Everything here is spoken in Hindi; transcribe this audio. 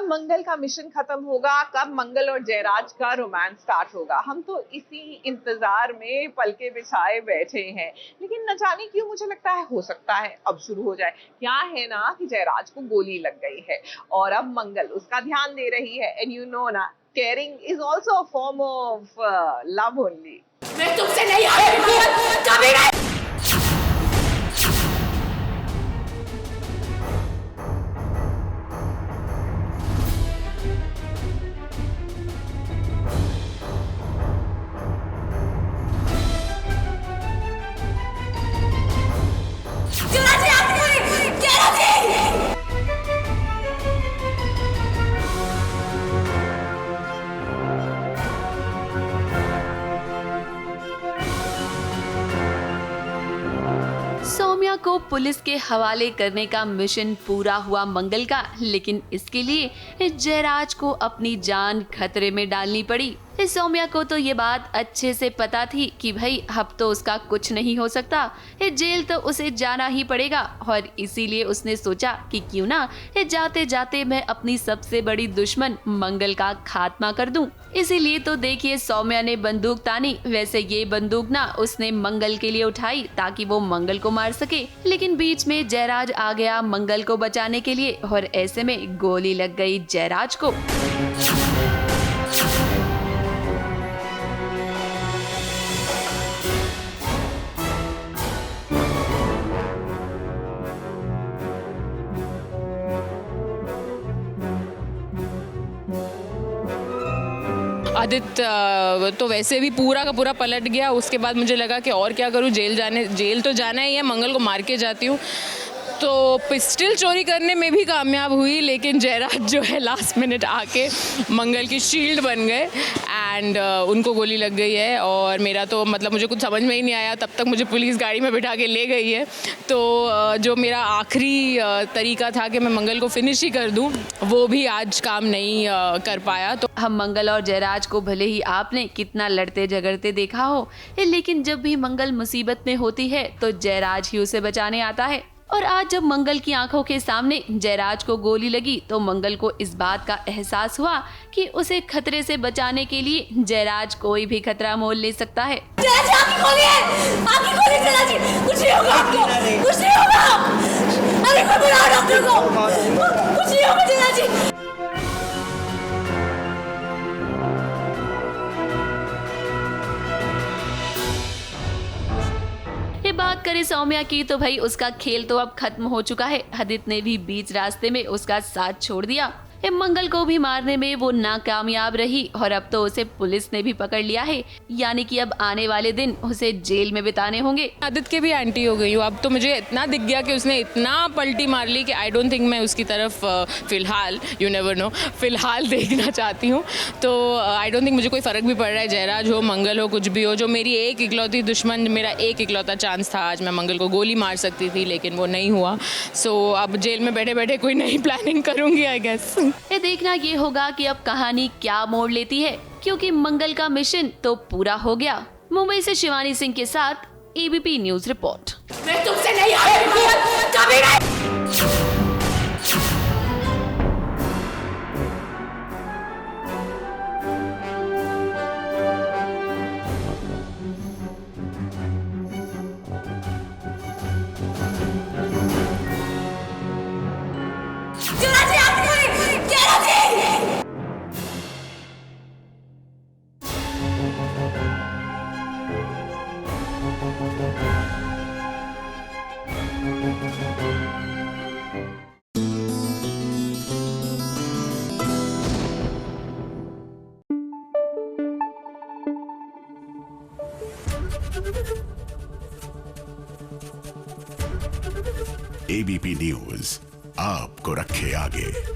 कब मंगल का मिशन खत्म होगा, कब मंगल और जयराज का रोमांस स्टार्ट होगा, हम तो इसी इंतजार में पलके बिछाए बैठे हैं। लेकिन न जाने क्यों मुझे लगता है हो सकता है अब शुरू हो जाए। क्या है ना कि जयराज को गोली लग गई है और अब मंगल उसका ध्यान दे रही है। एंड यू नो ना, caring is also a form of love only. मैं तुमसे नहीं कभी नहीं। सौम्या को पुलिस के हवाले करने का मिशन पूरा हुआ मंगल का, लेकिन इसके लिए जयराज को अपनी जान खतरे में डालनी पड़ी। सौम्या को तो ये बात अच्छे से पता थी कि भाई अब तो उसका कुछ नहीं हो सकता, जेल तो उसे जाना ही पड़ेगा। और इसीलिए उसने सोचा कि क्यों ना जाते जाते मैं अपनी सबसे बड़ी दुश्मन मंगल का खात्मा कर दूं। इसीलिए तो देखिए सौम्या ने बंदूक तानी। वैसे ये बंदूक ना उसने मंगल के लिए उठाई ताकि वो मंगल को मार सके, लेकिन बीच में जयराज आ गया मंगल को बचाने के लिए और ऐसे में गोली लग गई जयराज को। आदित्य तो वैसे भी पूरा का पूरा पलट गया। उसके बाद मुझे लगा कि और क्या करूं, जेल तो जाना ही है, मंगल को मार के जाती हूँ। तो पिस्टल चोरी करने में भी कामयाब हुई, लेकिन जयराज जो है लास्ट मिनट आके मंगल की शील्ड बन गए एंड उनको गोली लग गई है। और मेरा तो मतलब मुझे कुछ समझ में ही नहीं आया, तब तक मुझे पुलिस गाड़ी में बिठा के ले गई है। तो जो मेरा आखिरी तरीका था कि मैं मंगल को फिनिश ही कर दूं, वो भी आज काम नहीं कर पाया। तो हम मंगल और जयराज को भले ही आपने कितना लड़ते झगड़ते देखा हो, लेकिन जब भी मंगल मुसीबत में होती है तो जयराज ही उसे बचाने आता है। और आज जब मंगल की आंखों के सामने जयराज को गोली लगी तो मंगल को इस बात का एहसास हुआ कि उसे खतरे से बचाने के लिए जयराज कोई भी खतरा मोल ले सकता है। आँखें खोलिए, जयराज, कुछ नहीं होगा आपको, कुछ नहीं होगा। अरे कोई बुलाओ डॉक्टर को, कुछ नहीं होगा जयराज। बात करें सौम्या की तो भाई उसका खेल तो अब खत्म हो चुका है। आदित्य ने भी बीच रास्ते में उसका साथ छोड़ दिया। मंगल को भी मारने में वो नाकामयाब रही और अब तो उसे पुलिस ने भी पकड़ लिया है, यानी कि अब आने वाले दिन उसे जेल में बिताने होंगे। आदित्य के भी एंटी हो गई हूँ। अब तो मुझे इतना दिख गया कि उसने इतना पलटी मार ली कि आई डोंट थिंक मैं उसकी तरफ फिलहाल, यू नेवर नो, फिलहाल देखना चाहती हूँ। तो आई डोंट थिंक मुझे कोई फ़र्क भी पड़ रहा है, जयराज हो, मंगल हो, कुछ भी हो। जो मेरी एक इकलौती दुश्मन, मेरा एक इकलौता चांस था, आज मैं मंगल को गोली मार सकती थी, लेकिन वो नहीं हुआ। सो अब जेल में बैठे बैठे कोई नई प्लानिंग करूँगी आई गेस। देखना ये होगा कि अब कहानी क्या मोड़ लेती है, क्योंकि मंगल का मिशन तो पूरा हो गया। मुंबई से शिवानी सिंह के साथ एबीपी न्यूज रिपोर्ट। मैं तुमसे नहीं कभी नहीं। एबीपी न्यूज आपको रखे आगे।